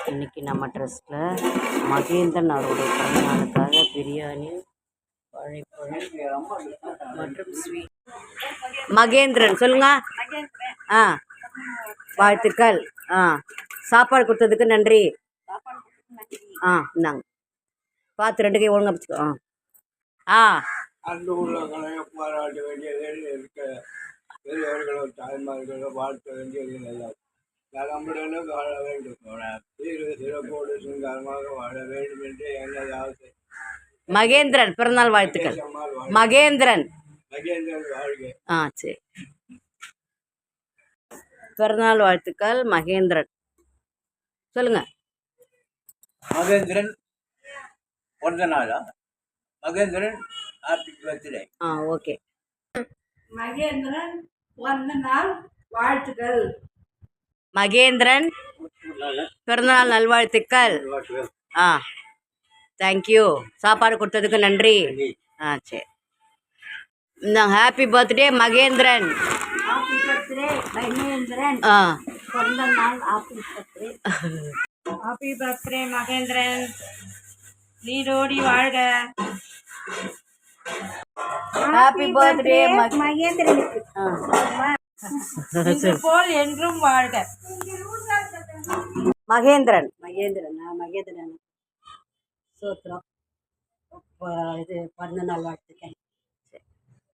இன்றைக்கி நம்ம ட்ரெஸ்ட்டில் மகேந்திரன் அவருடைய பிறந்தநாளுக்காக பிரியாணி, வாழைப்பழம் மற்றும் ஸ்வீட். மகேந்திரன் சொல்லுங்க. ஆ, வாழ்த்துக்கள். ஆ, சாப்பாடு கொடுத்ததுக்கு நன்றி. ஆ, இந்தாங்க பார்த்து 2 கை ஒழுங்கா பிடிச்சிக்கோ. ஆ அன்பு உள்ளவர்களையும் பாராட்ட வேண்டியது இருக்க பெரியவர்களோ தாய்மார்களோ வாழ்த்த வேண்டியது நல்லது. நலமுடனும் வாழ வேண்டும், சிறப்போடு சுங்காரமாக வாழ வேண்டும் என்று எனது ஆசை. மகேந்திரன் பிறந்தநாள் வாழ்த்துக்கள். மகேந்திரன் மகேந்திரன் வாழ்க. ஆ, சரி. பிறந்தநாள் வாழ்த்துக்கள் மகேந்திரன். சொல்லுங்க. மகேந்திரன் பிறந்த நாளா? Mahendran happy birthday. ஆ, ஓகே. மகேந்திரன் பிறந்த நாள் வாழ்த்துக்கள். மகேந்திரன் பிறந்தநாள் நல்வாழ்த்துக்கள். ஆ, தேங்க்யூ. சாப்பாடு கொடுத்ததுக்கு நன்றி. ஆ, சரி. இந்த happy birthday Mahendran. Happy birthday Mahendran. ஆ, பிறந்த நாள் happy birthday. Happy birthday Mahendran, நீரோடி வாழ்க. ஹாப்பி பர்த்டே மகேந்திரனுக்கு இது போல் என்றும் வாழ்க. மகேந்திரன். மகேந்திரன் சோத்திரம். இது பிறந்த நாள் வாழ்த்துக்கள்.